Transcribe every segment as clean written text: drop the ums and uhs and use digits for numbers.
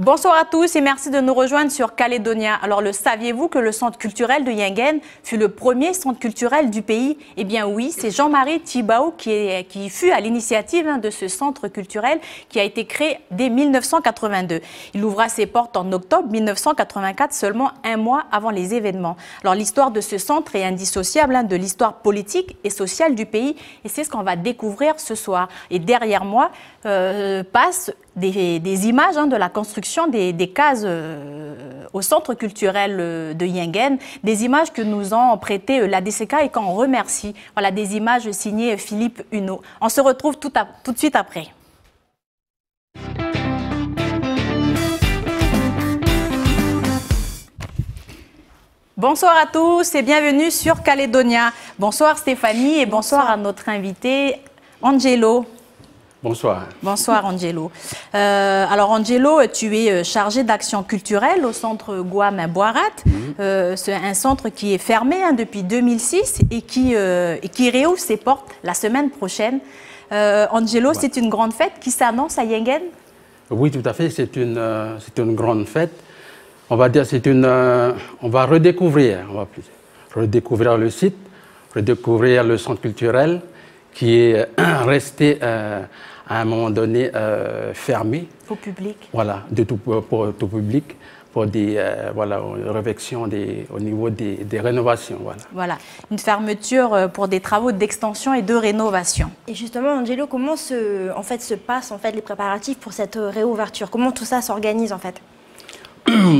Bonsoir à tous et merci de nous rejoindre sur Calédonia. Alors, le saviez-vous que le centre culturel de Yingen fut le premier centre culturel du pays? Eh bien oui, c'est Jean-Marie Thibault qui fut à l'initiative de ce centre culturel qui a été créé dès 1982. Il ouvra ses portes en octobre 1984, seulement un mois avant les événements. Alors, l'histoire de ce centre est indissociable de l'histoire politique et sociale du pays et c'est ce qu'on va découvrir ce soir. Et derrière moi passent des images de la construction des cases au centre culturel de Yingen, des images que nous ont prêtées la DCK et qu'on remercie. Voilà, des images signées Philippe Huneau. On se retrouve tout de suite après. Bonsoir à tous et bienvenue sur Calédonia. Bonsoir Stéphanie et bonsoir à notre invité Angelo. Bonsoir. Bonsoir Angelo. Alors Angelo, tu es chargé d'action culturelle au centre Guam Boirat. C'est un centre qui est fermé depuis 2006 et qui réouvre ses portes la semaine prochaine. Angelo, c'est une grande fête qui s'annonce à Yingen? Oui, tout à fait. C'est une grande fête. On va dire on va redécouvrir le site, redécouvrir le centre culturel qui est resté à un moment donné fermé. Au public. Voilà, pour tout public, pour des réflexions au niveau des rénovations. Voilà, une fermeture pour des travaux d'extension et de rénovation. Et justement, Angelo, comment se passent les préparatifs pour cette réouverture? Comment tout ça s'organise en fait?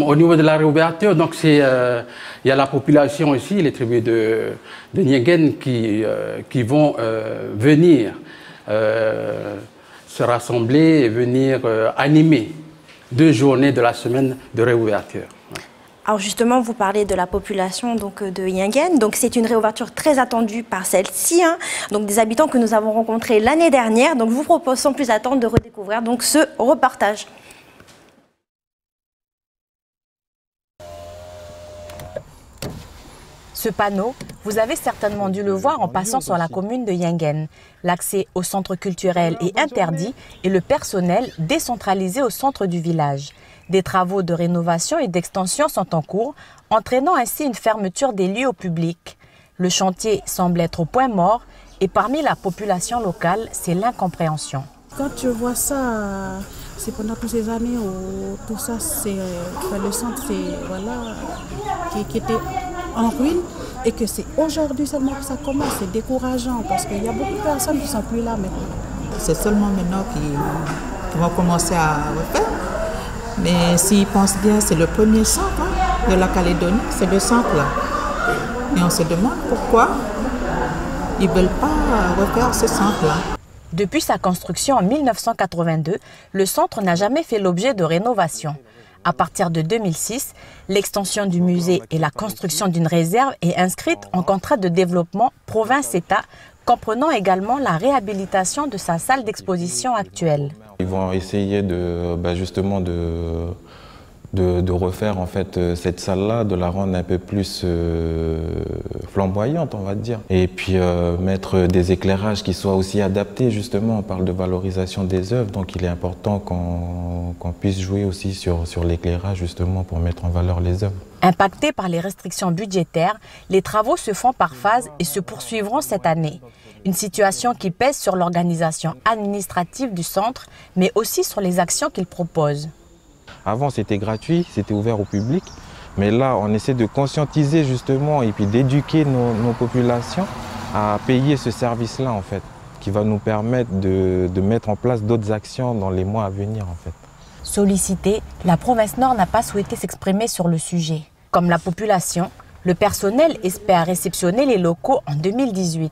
Au niveau de la réouverture, donc il y a la population aussi, les tribus de Yingen qui vont venir se rassembler et venir animer 2 journées de la semaine de réouverture. Alors justement, vous parlez de la population de Yingen. Donc c'est une réouverture très attendue par celle-ci, donc des habitants que nous avons rencontrés l'année dernière. Donc je vous propose sans plus attendre de redécouvrir donc ce reportage. Ce panneau, vous avez certainement dû le voir en passant sur la commune de Yingen. L'accès au centre culturel est interdit et le personnel décentralisé au centre du village. Des travaux de rénovation et d'extension sont en cours, entraînant ainsi une fermeture des lieux au public. Le chantier semble être au point mort et parmi la population locale, c'est l'incompréhension. Quand tu vois ça, c'est pendant toutes ces années où tout ça, le centre qui était en ruine et que c'est aujourd'hui seulement que ça commence, c'est décourageant parce qu'il y a beaucoup de personnes qui ne sont plus là maintenant. C'est seulement maintenant qu'ils vont commencer à refaire. Mais s'ils pensent bien, c'est le premier centre de la Calédonie, c'est le centre là. Et on se demande pourquoi ils ne veulent pas refaire ce centre-là. Depuis sa construction en 1982, le centre n'a jamais fait l'objet de rénovation. À partir de 2006, l'extension du musée et la construction d'une réserve est inscrite en contrat de développement province-État, comprenant également la réhabilitation de sa salle d'exposition actuelle. Ils vont essayer justement de refaire en fait cette salle-là, de la rendre un peu plus flamboyante, on va dire. Et puis mettre des éclairages qui soient aussi adaptés, justement. On parle de valorisation des œuvres, donc il est important qu'on puisse jouer aussi sur l'éclairage, justement, pour mettre en valeur les œuvres. Impactés par les restrictions budgétaires, les travaux se font par phase et se poursuivront cette année. Une situation qui pèse sur l'organisation administrative du centre, mais aussi sur les actions qu'il propose. Avant, c'était gratuit, c'était ouvert au public. Mais là, on essaie de conscientiser justement et puis d'éduquer nos populations à payer ce service-là, en fait, qui va nous permettre de mettre en place d'autres actions dans les mois à venir, en fait. Sollicité, la province Nord n'a pas souhaité s'exprimer sur le sujet. Comme la population, le personnel espère réceptionner les locaux en 2018.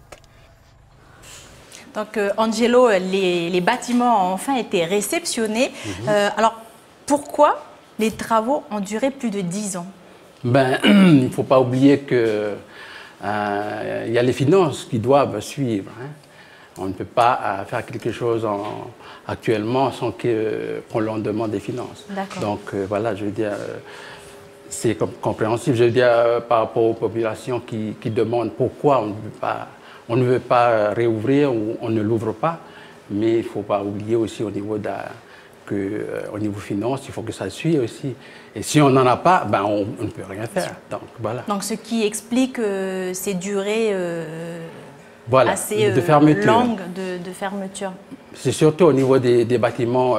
Donc, Angelo, les bâtiments ont enfin été réceptionnés. Alors, pourquoi les travaux ont duré plus de 10 ans? Il ne faut pas oublier qu'il y a les finances qui doivent suivre. On ne peut pas faire quelque chose actuellement sans qu'on leur demande des finances. Donc voilà, je veux dire, c'est compréhensible. Je veux dire, par rapport aux populations qui demandent pourquoi on ne veut pas réouvrir ou on ne l'ouvre pas. Mais il ne faut pas oublier aussi au niveau qu'au niveau finance, il faut que ça suive aussi. Et si on n'en a pas, ben on ne peut rien faire. Donc, voilà. Donc, ce qui explique ces durées voilà, assez de fermeture. longues de fermeture. C'est surtout au niveau des bâtiments,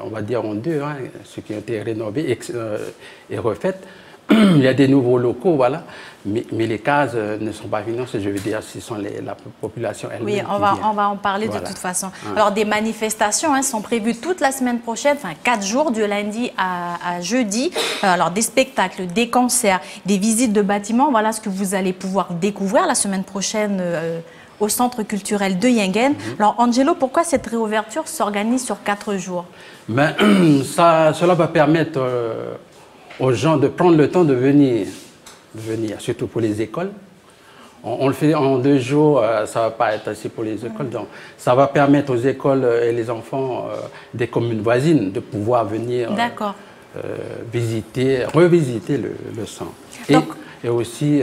on va dire en deux, hein, ceux qui ont été rénovés et refaits. Il y a des nouveaux locaux, voilà, mais les cases ne sont pas financées, je veux dire, ce sont la population elle-même. Oui, on va en parler voilà. de toute façon. Ouais. Alors, des manifestations sont prévues toute la semaine prochaine, enfin 4 jours, du lundi à jeudi. Alors, des spectacles, des concerts, des visites de bâtiments, voilà ce que vous allez pouvoir découvrir la semaine prochaine au Centre culturel de Yingen. Alors, Angelo, pourquoi cette réouverture s'organise sur 4 jours? Ben, cela va permettre aux gens de prendre le temps de venir, surtout pour les écoles. On le fait en 2 jours, ça ne va pas être assez pour les écoles. Donc, ça va permettre aux écoles et les enfants des communes voisines de pouvoir venir revisiter le centre. Et aussi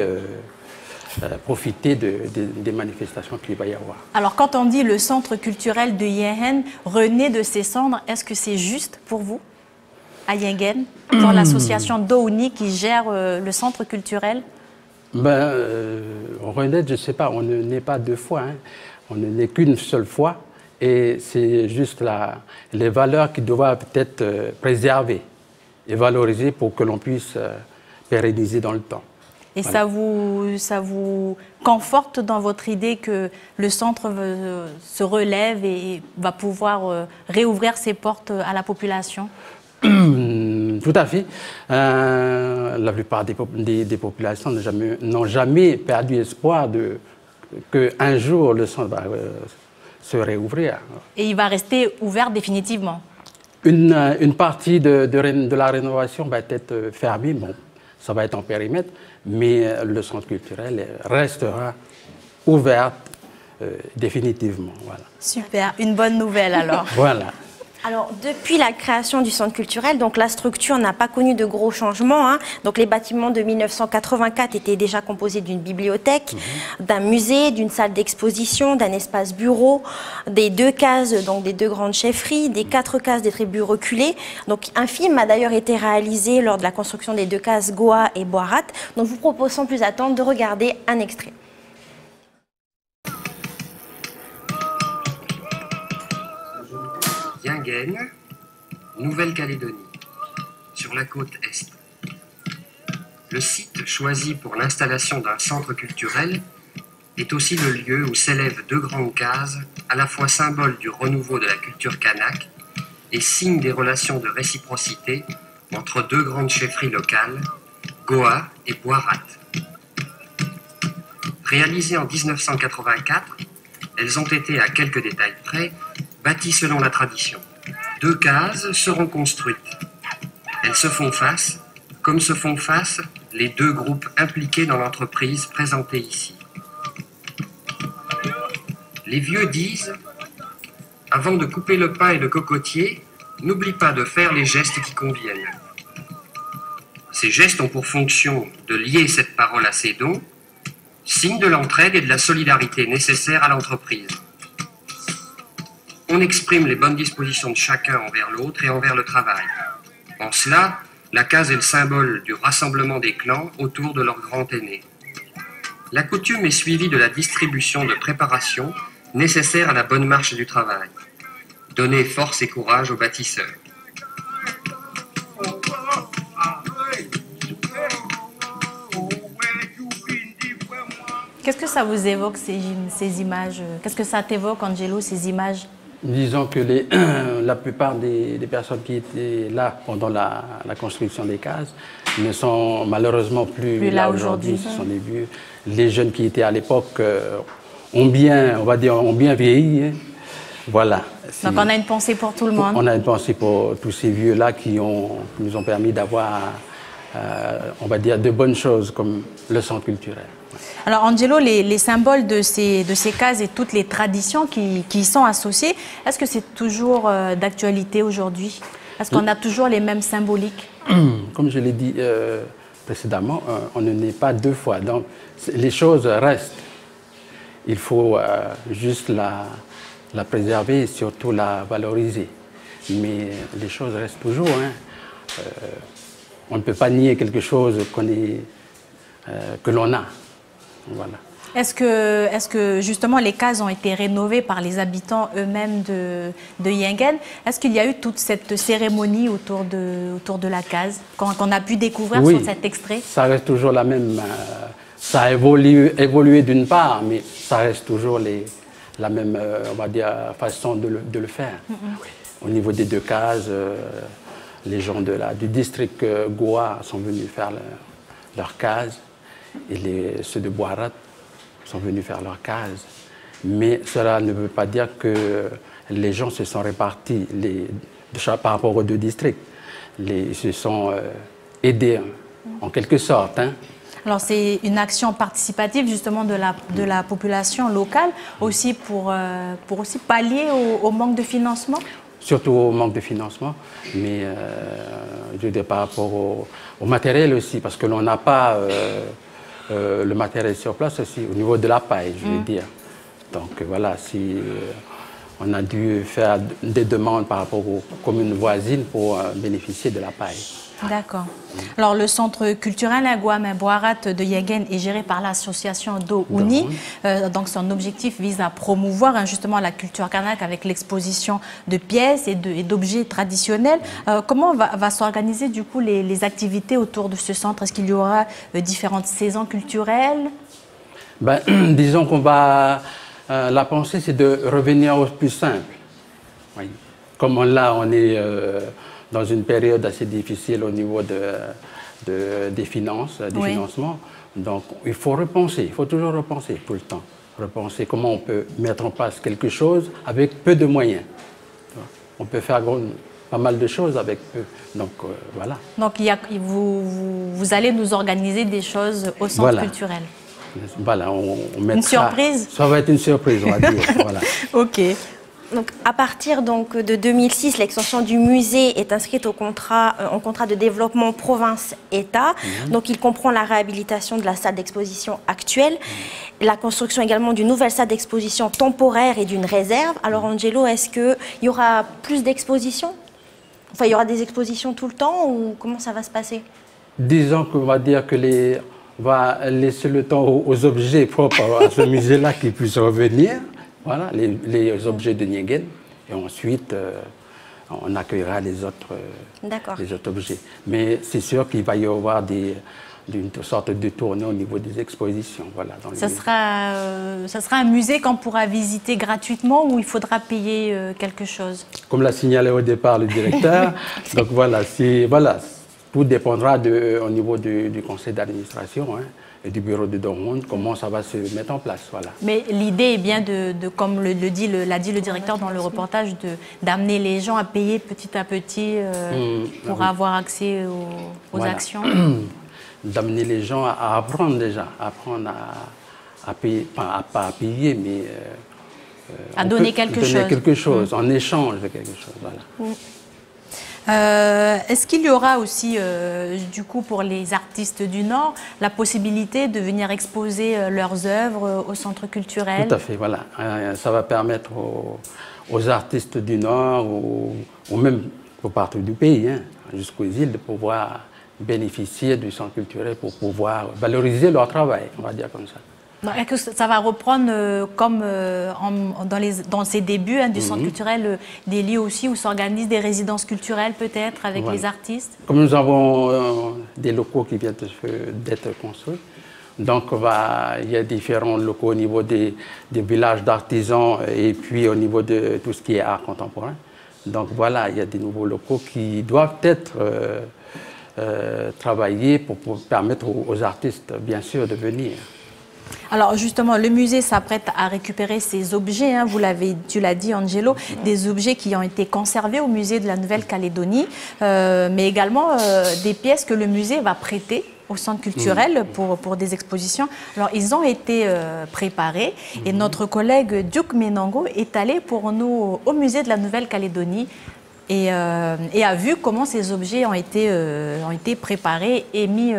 profiter des manifestations qu'il va y avoir. Alors, quand on dit le centre culturel de Yingen renaît de ses cendres, est-ce que c'est juste pour vous, à Yingen, pour l'association Douni qui gère le centre culturel? Ben, renaître, je ne sais pas, on ne naît pas 2 fois, hein. On ne naît qu'une seule fois, et c'est juste les valeurs qui doivent être préservées et valorisées pour que l'on puisse pérenniser dans le temps. Et voilà. ça vous conforte dans votre idée que le centre se relève et va pouvoir réouvrir ses portes à la population? Tout à fait. La plupart des populations n'ont jamais perdu espoir qu'un jour le centre va se réouvrir. Et il va rester ouvert définitivement? Une partie de la rénovation va être fermée. Bon, ça va être en périmètre, mais le centre culturel restera ouvert définitivement. Voilà. Super, une bonne nouvelle alors. Voilà. Alors, depuis la création du centre culturel, donc la structure n'a pas connu de gros changements, hein. Donc, les bâtiments de 1984 étaient déjà composés d'une bibliothèque, d'un musée, d'une salle d'exposition, d'un espace bureau, des 2 cases, donc des 2 grandes chefferies, des 4 cases des tribus reculées. Donc, un film a d'ailleurs été réalisé lors de la construction des 2 cases Goa et Boirat. Donc, je vous propose sans plus attendre de regarder un extrait. Yingen, Nouvelle-Calédonie, sur la côte Est. Le site choisi pour l'installation d'un centre culturel est aussi le lieu où s'élèvent 2 grandes cases, à la fois symbole du renouveau de la culture kanak et signe des relations de réciprocité entre 2 grandes chefferies locales, Goa et Boirat. Réalisées en 1984, elles ont été, à quelques détails près, bâties selon la tradition. 2 cases seront construites. Elles se font face, comme se font face les 2 groupes impliqués dans l'entreprise présentée ici. Les vieux disent, avant de couper le pain et le cocotier, n'oublie pas de faire les gestes qui conviennent. Ces gestes ont pour fonction de lier cette parole à ses dons, signe de l'entraide et de la solidarité nécessaires à l'entreprise. On exprime les bonnes dispositions de chacun envers l'autre et envers le travail. En cela, la case est le symbole du rassemblement des clans autour de leur grand aîné. La coutume est suivie de la distribution de préparations nécessaires à la bonne marche du travail. Donner force et courage aux bâtisseurs. Qu'est-ce que ça vous évoque, ces images? Qu'est-ce que ça t'évoque, Angelo, ces images? Disons que la plupart des personnes qui étaient là pendant la construction des cases ne sont malheureusement plus là aujourd'hui. Ce sont les vieux. Les jeunes qui étaient à l'époque ont bien vieilli. Hein. Voilà. Donc on a une pensée pour tout le monde. On a une pensée pour tous ces vieux-là qui nous ont permis d'avoir, on va dire, de bonnes choses comme le centre culturel. Alors Angelo, les symboles de ces cases et toutes les traditions qui y sont associées, est-ce que c'est toujours d'actualité aujourd'hui? Est-ce qu'on a toujours les mêmes symboliques? Comme je l'ai dit précédemment, on ne naît pas 2 fois. Donc les choses restent. Il faut juste la préserver et surtout la valoriser. mais les choses restent toujours. Hein. On ne peut pas nier quelque chose que l'on a. Voilà. Est-ce que justement les cases ont été rénovées par les habitants eux-mêmes de Yingen? Est-ce qu'il y a eu toute cette cérémonie autour de la case qu'on a pu découvrir sur cet extrait? Ça reste toujours la même. Ça a évolué d'une part, mais ça reste toujours la même, on va dire, façon de le faire. Au niveau des 2 cases, les gens du district Goa sont venus faire leur case et ceux de Boirat sont venus faire leur case. Mais cela ne veut pas dire que les gens se sont répartis par rapport aux 2 districts. Ils se sont aidés en quelque sorte. Hein. Alors c'est une action participative justement de la population locale aussi pour aussi pallier au manque de financement? Surtout au manque de financement, mais je dis par rapport au matériel aussi, parce que l'on n'a pas le matériel sur place aussi, au niveau de la paille, je veux dire. Donc voilà, si on a dû faire des demandes par rapport aux communes voisines pour bénéficier de la paille. D'accord. Alors le centre culturel Guamé Boirat de Yingen est géré par l'association Do Uni. Donc son objectif vise à promouvoir justement la culture kanak avec l'exposition de pièces et d'objets traditionnels. Comment va s'organiser du coup les activités autour de ce centre? Est-ce qu'il y aura différentes saisons culturelles? Ben, disons qu'on va... la pensée, c'est de revenir au plus simple. Oui. Comme là, on est... dans une période assez difficile au niveau des finances, des financements. Donc, il faut repenser, il faut toujours repenser tout le temps. Repenser comment on peut mettre en place quelque chose avec peu de moyens. On peut faire pas mal de choses avec peu. Donc, voilà. Donc, vous allez nous organiser des choses au centre culturel. Voilà, on mettra... Une surprise? Ça va être une surprise, on va dire. Voilà. OK. Donc, à partir donc, de 2006, l'extension du musée est inscrite au contrat de développement province-État. Donc, il comprend la réhabilitation de la salle d'exposition actuelle, la construction également d'une nouvelle salle d'exposition temporaire et d'une réserve. Alors, Angelo, est-ce qu'il y aura plus d'expositions? Enfin, il y aura des expositions tout le temps ou comment ça va se passer? Disons qu'on va dire que on va laisser le temps aux objets propres à ce musée-là qui puissent revenir. Voilà, les objets de Yingen. Et ensuite, on accueillera les autres objets. Mais c'est sûr qu'il va y avoir une sorte de tournée au niveau des expositions. Voilà, ça sera un musée qu'on pourra visiter gratuitement ou il faudra payer quelque chose? Comme l'a signalé au départ le directeur. Donc voilà, tout dépendra au niveau du conseil d'administration. Hein, et du bureau de Dortmund, comment ça va se mettre en place. Voilà. Mais l'idée est bien comme l'a dit le directeur dans le reportage, d'amener les gens à payer petit à petit pour avoir accès aux actions. D'amener les gens à apprendre déjà, apprendre à payer, pas à payer, mais à donner quelque chose. En échange de quelque chose. Voilà. Est-ce qu'il y aura aussi, du coup, pour les artistes du Nord, la possibilité de venir exposer leurs œuvres au centre culturel? Tout à fait, voilà. Ça va permettre aux artistes du Nord, ou même partout du pays, hein, jusqu'aux îles, de pouvoir bénéficier du centre culturel pour pouvoir valoriser leur travail, on va dire comme ça. Est-ce que ça va reprendre comme dans ses débuts du centre culturel, des lieux aussi où s'organisent des résidences culturelles peut-être avec les artistes? Comme nous avons des locaux qui viennent d'être construits, donc il y a différents locaux au niveau des villages d'artisans et puis au niveau de tout ce qui est art contemporain. Donc voilà, il y a des nouveaux locaux qui doivent être travaillés pour permettre aux artistes, bien sûr, de venir. Alors justement, le musée s'apprête à récupérer ces objets, hein, tu l'as dit Angelo, des objets qui ont été conservés au musée de la Nouvelle-Calédonie, mais également des pièces que le musée va prêter au centre culturel pour des expositions. Alors ils ont été préparés et notre collègue Duke Menango est allé pour nous au musée de la Nouvelle-Calédonie et a vu comment ces objets ont été préparés et mis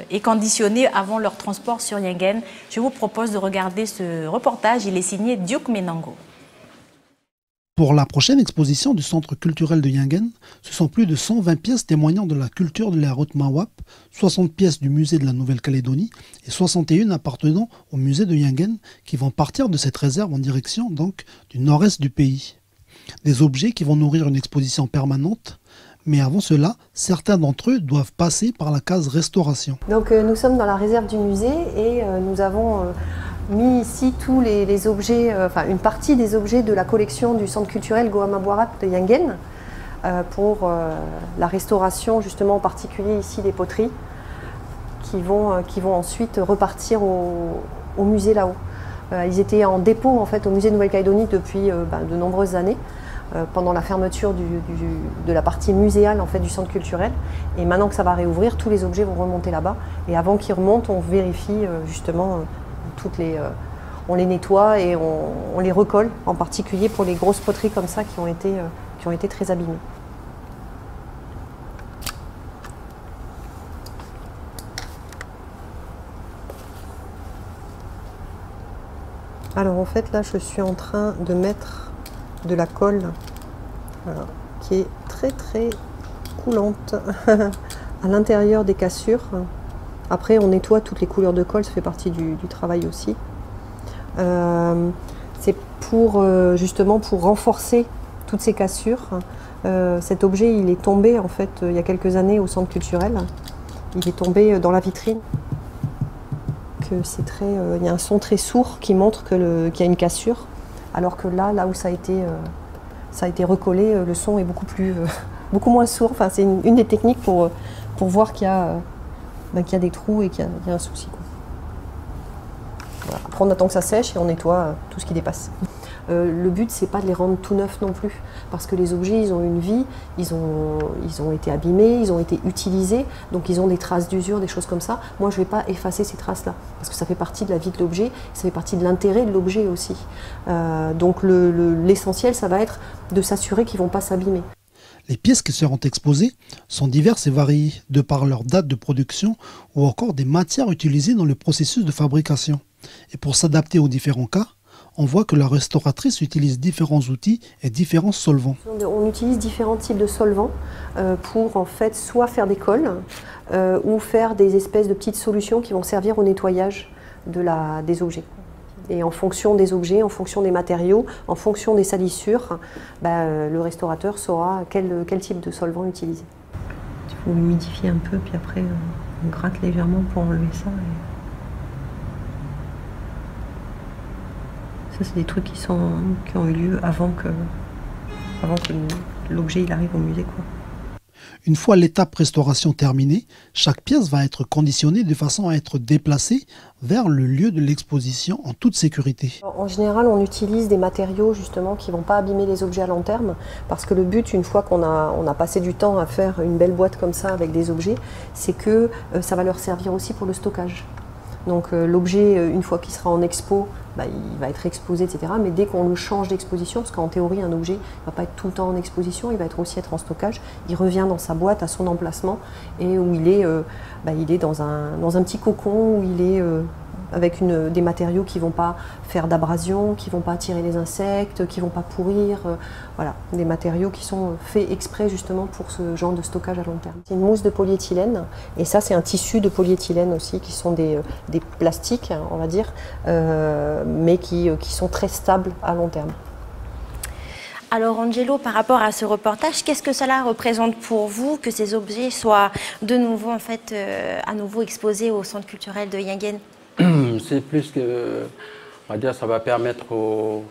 et conditionnés avant leur transport sur Yingen. Je vous propose de regarder ce reportage. Il est signé Duke Menango. Pour la prochaine exposition du Centre culturel de Yingen, ce sont plus de 120 pièces témoignant de la culture de la Haute Mawap, 60 pièces du musée de la Nouvelle-Calédonie et 61 appartenant au musée de Yingen qui vont partir de cette réserve en direction donc du nord-est du pays. Des objets qui vont nourrir une exposition permanente, mais avant cela, certains d'entre eux doivent passer par la case restauration. Donc nous sommes dans la réserve du musée et nous avons mis ici tous les objets, enfin une partie des objets de la collection du centre culturel Goama Boirat de Yingen pour la restauration justement en particulier ici des poteries qui vont ensuite repartir au musée là-haut. Ils étaient en dépôt en fait au musée de Nouvelle-Calédonie depuis de nombreuses années pendant la fermeture de la partie muséale en fait du centre culturel et maintenant que ça va réouvrir, tous les objets vont remonter là-bas et avant qu'ils remontent, on vérifie justement on les nettoie et on les recolle, en particulier pour les grosses poteries comme ça qui ont été très abîmées. Alors en fait là je suis en train de mettre de la colle qui est très très coulante à l'intérieur des cassures. Après, on nettoie toutes les couleurs de colle, ça fait partie du travail aussi. C'est justement pour renforcer toutes ces cassures. Cet objet, il est tombé en fait il y a quelques années au centre culturel. Il est tombé dans la vitrine. Il y a un son très sourd qui montre qu'il y a une cassure, alors que là où ça a été recollé, le son est beaucoup moins sourd. Enfin, c'est une des techniques pour voir qu'il y a des trous et qu'il y a un souci. Voilà. Après, on attend que ça sèche et on nettoie tout ce qui dépasse. Le but, c'est pas de les rendre tout neufs non plus, parce que les objets, ils ont une vie, ils ont été abîmés, ils ont été utilisés, donc ils ont des traces d'usure, des choses comme ça. Moi, je vais pas effacer ces traces-là, parce que ça fait partie de la vie de l'objet, ça fait partie de l'intérêt de l'objet aussi. Donc l'essentiel, ça va être de s'assurer qu'ils vont pas s'abîmer. Les pièces qui seront exposées sont diverses et variées, de par leur date de production ou encore des matières utilisées dans le processus de fabrication. Et pour s'adapter aux différents cas, on voit que la restauratrice utilise différents outils et différents solvants. On utilise différents types de solvants pour en fait soit faire des colles ou faire des espèces de petites solutions qui vont servir au nettoyage des objets. Et en fonction des objets, en fonction des matériaux, en fonction des salissures, le restaurateur saura quel type de solvant utiliser. Il faut humidifier un peu, puis après on gratte légèrement pour enlever ça. Ça, c'est des trucs qui ont eu lieu avant que l'objet arrive au musée, quoi. Une fois l'étape restauration terminée, chaque pièce va être conditionnée de façon à être déplacée vers le lieu de l'exposition en toute sécurité. En général, on utilise des matériaux justement qui ne vont pas abîmer les objets à long terme, parce que le but, une fois qu'on a passé du temps à faire une belle boîte comme ça avec des objets, c'est que ça va leur servir aussi pour le stockage. Donc l'objet, une fois qu'il sera en expo, il va être exposé, etc. Mais dès qu'on le change d'exposition, parce qu'en théorie, un objet ne va pas être tout le temps en exposition, il va aussi être en stockage, il revient dans sa boîte à son emplacement, et où il est dans un petit cocon, où il est avec des matériaux qui ne vont pas faire d'abrasion, qui ne vont pas attirer les insectes, qui ne vont pas pourrir. Voilà, des matériaux qui sont faits exprès justement pour ce genre de stockage à long terme. C'est une mousse de polyéthylène, et ça c'est un tissu de polyéthylène aussi, qui sont des plastiques, on va dire, mais qui sont très stables à long terme. Alors Angelo, par rapport à ce reportage, qu'est-ce que cela représente pour vous que ces objets soient de nouveau à nouveau exposés au centre culturel de Yingen? C'est plus que, on va dire, ça va permettre aux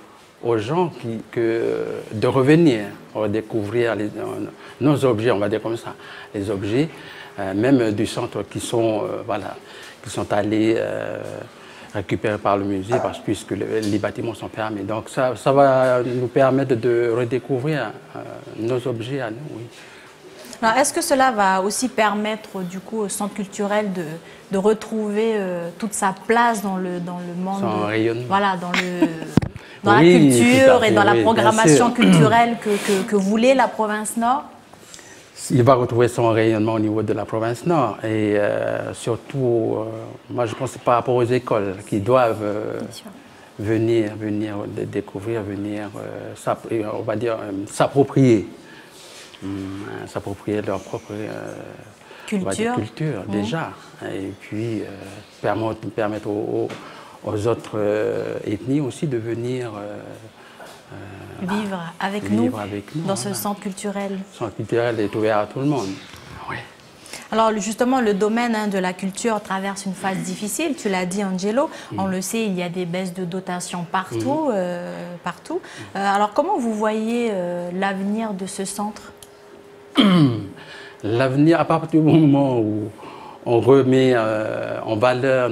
gens de revenir, redécouvrir nos objets, on va dire comme ça, les objets, même du centre qui sont allés récupérés par le musée, puisque les bâtiments sont fermés. Donc ça va nous permettre de redécouvrir nos objets à nous. Oui. Alors, est-ce que cela va aussi permettre du coup au centre culturel de retrouver toute sa place dans le monde, son rayonnement. Voilà, dans la culture et dans la programmation culturelle que voulait la province Nord? Il va retrouver son rayonnement au niveau de la province Nord et surtout, moi je pense par rapport aux écoles qui doivent venir découvrir, on va dire, s'approprier leur propre culture déjà, et puis permettre aux autres ethnies aussi de venir vivre avec nous dans ce centre culturel. Le centre culturel est ouvert à tout le monde. Oui. Alors justement, le domaine de la culture traverse une phase difficile, tu l'as dit Angelo, on le sait, il y a des baisses de dotation partout. Alors comment vous voyez l'avenir de ce centre? L'avenir, à partir du moment où on remet en valeur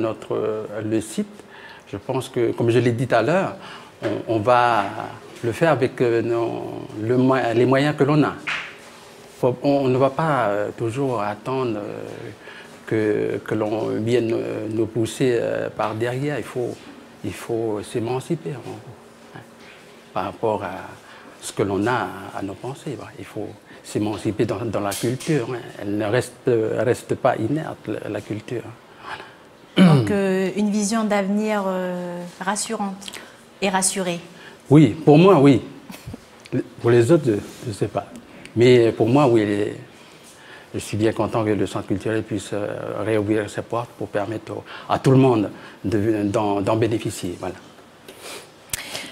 le site, je pense que, comme je l'ai dit tout à l'heure, on va le faire avec les moyens que l'on a. On ne va pas toujours attendre que l'on vienne nous pousser par derrière. Il faut s'émanciper par rapport à ce que l'on a à nos pensées. Il faut s'émanciper dans la culture. Elle ne reste pas inerte, la culture. Voilà. Donc une vision d'avenir rassurante et rassurée. Oui, pour moi, oui. Pour les autres, je ne sais pas. Mais pour moi, oui, je suis bien content que le centre culturel puisse réouvrir ses portes pour permettre à tout le monde d'en bénéficier. Voilà.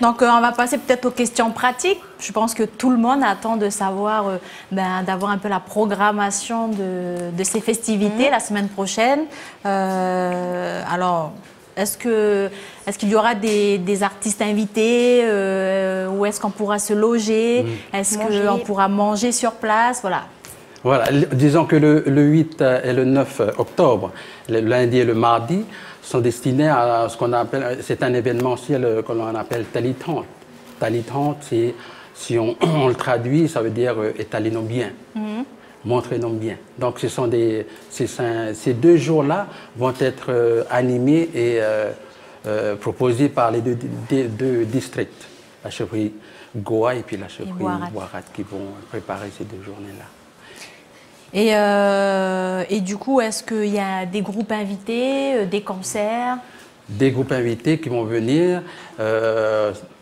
Donc, on va passer peut-être aux questions pratiques. Je pense que tout le monde attend de savoir, d'avoir un peu la programmation de ces festivités la semaine prochaine. Alors, est-ce qu'il y aura des artistes invités ou est-ce qu'on pourra se loger? Est-ce qu'on pourra manger sur place? Voilà. Voilà, disons que le 8 et le 9 octobre, le lundi et le mardi, sont destinés à ce qu'on appelle, c'est un événementiel que l'on appelle Talitrante. Talitrante, si on le traduit, ça veut dire étaler nos biens, montrer nos biens. Donc ces 2 jours-là vont être animés et proposés par les deux districts, la chefferie Goa et puis la chefferie Warat, qui vont préparer ces 2 journées-là. Et du coup, est-ce qu'il y a des groupes invités, des concerts? Des groupes invités qui vont venir.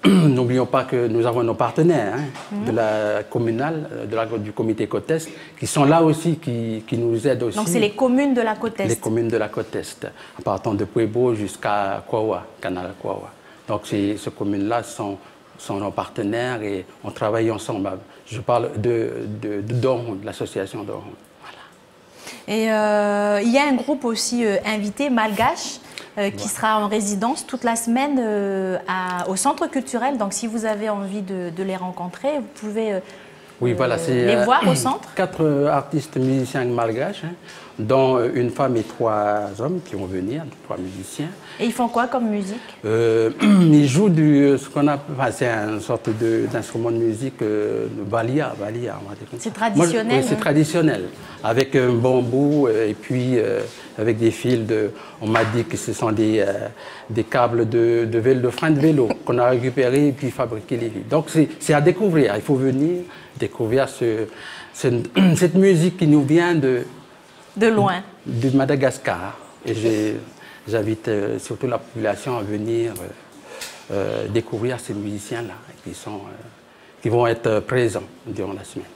N'oublions pas que nous avons nos partenaires de la communale, du comité côte Est, qui sont là aussi, qui nous aident aussi. Donc c'est les communes de la côte Est? Les communes de la côte Est, en partant de Puebo jusqu'à Kwawa, canal Kwawa. Donc ces communes-là sont nos partenaires et on travaille ensemble. Je parle de Dorhoun, de l'association Dorhoun. Voilà. Et il y a un groupe aussi invité, malgache, qui sera en résidence toute la semaine au centre culturel. Donc si vous avez envie de les rencontrer, vous pouvez les voir au centre. 4 artistes musiciens malgaches, dont une femme et 3 hommes qui vont venir, 3 musiciens. Et ils font quoi comme musique? Ils jouent ce qu'on appelle, c'est une sorte d'instrument de musique balia, on va dire. C'est traditionnel? Oui, c'est traditionnel, avec un bambou et puis avec des fils on m'a dit que ce sont des câbles de frein de vélo qu'on a récupérés et puis fabriqués les fils. Donc c'est à découvrir, il faut venir découvrir cette musique qui nous vient de loin. De Madagascar. Et j'invite surtout la population à venir découvrir ces musiciens-là qui vont être présents durant la semaine.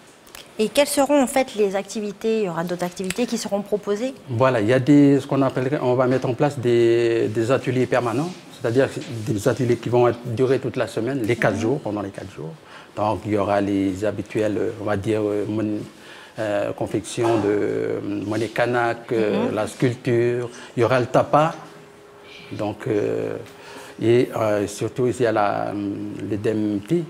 Et quelles seront en fait les activités? Il y aura d'autres activités qui seront proposées? Voilà, il y a ce qu'on appellerait, on va mettre en place des ateliers permanents, c'est-à-dire des ateliers qui vont durer toute la semaine, les 4 jours, pendant les 4 jours. Donc il y aura les habituels, on va dire, confection de monnaie kanak, la sculpture, il y aura le tapa, donc, et surtout ici il y a le DMT,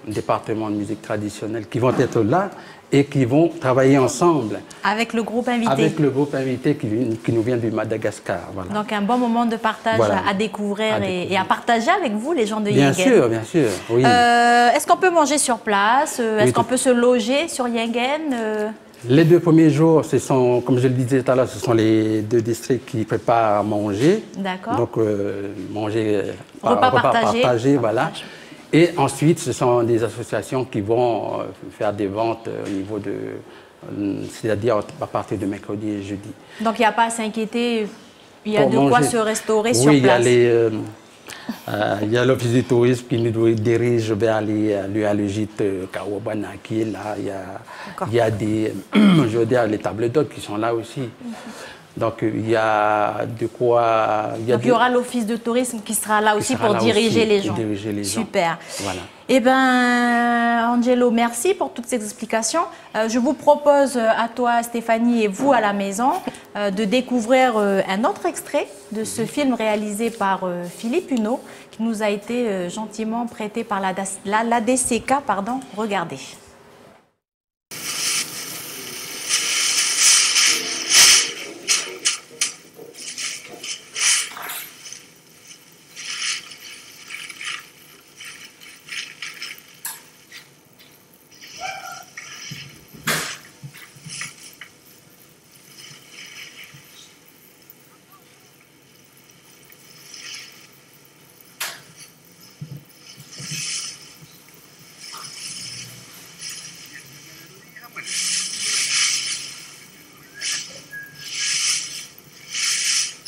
département de musique traditionnelle, qui vont être là et qui vont travailler ensemble. Avec le groupe invité? Avec le groupe invité qui nous vient du Madagascar. Voilà. Donc un bon moment de partage à découvrir et à partager avec vous, les gens de Yingen. Bien sûr, bien sûr. Oui. Est-ce qu'on peut manger sur place? Est-ce qu'on peut se loger sur Yingen? Les 2 premiers jours, comme je le disais tout à l'heure, ce sont les 2 districts qui préparent à manger. D'accord. Donc manger, repas partagé. Voilà. Et ensuite, ce sont des associations qui vont faire des ventes au niveau c'est-à-dire à partir de mercredi et jeudi. Donc il n'y a pas à s'inquiéter, il y a de quoi se restaurer sur place. Oui, Il y a l'office du tourisme qui nous dirige vers le gîte Kawabanaki. Là, il y a des, je veux dire, les tables d'hôtes qui sont là aussi. Donc, il y a de quoi... Donc, il y aura l'office de tourisme qui sera là aussi pour diriger les gens. Super. Voilà. Eh bien, Angelo, merci pour toutes ces explications. Je vous propose à toi, Stéphanie, et vous à la maison, de découvrir un autre extrait de ce film réalisé par Philippe Huneau, qui nous a été gentiment prêté par l'ADCK. Regardez.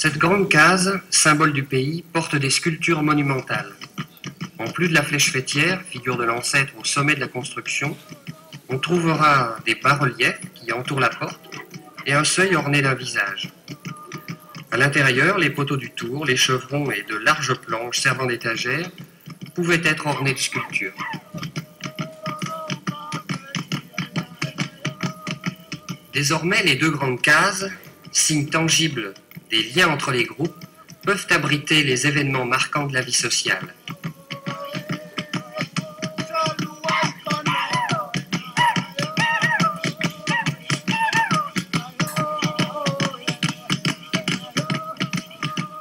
Cette grande case, symbole du pays, porte des sculptures monumentales. En plus de la flèche fêtière, figure de l'ancêtre au sommet de la construction, on trouvera des bas-reliefs qui entourent la porte et un seuil orné d'un visage. À l'intérieur, les poteaux du tour, les chevrons et de larges planches servant d'étagères pouvaient être ornés de sculptures. Désormais, les deux grandes cases, signes tangibles des liens entre les groupes, peuvent abriter les événements marquants de la vie sociale.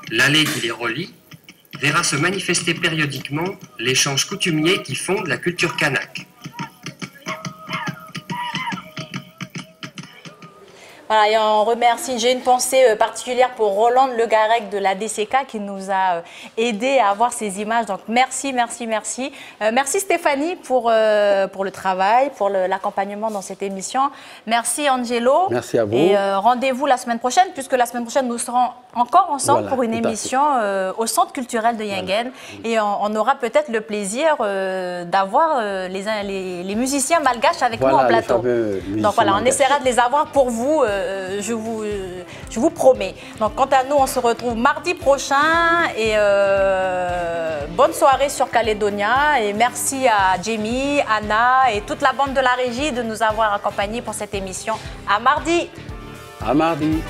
L'allée qui les relie verra se manifester périodiquement l'échange coutumier qui fonde la culture kanak. Voilà, et on remercie, j'ai une pensée particulière pour Roland Le Garec de la DCK qui nous a aidé à avoir ces images. Donc merci, merci, merci. Merci Stéphanie pour le travail, pour l'accompagnement dans cette émission. Merci Angelo. Merci à vous. Et rendez-vous la semaine prochaine, puisque la semaine prochaine nous serons encore ensemble pour une émission au Centre culturel de Yingen. Et on aura peut-être le plaisir d'avoir les musiciens malgaches avec nous en plateau. Donc voilà, on essaiera de les avoir pour vous. Je vous promets. Donc quant à nous, on se retrouve mardi prochain et bonne soirée sur Calédonia et merci à Jamie, Anna et toute la bande de la régie de nous avoir accompagnés pour cette émission. À mardi. À mardi.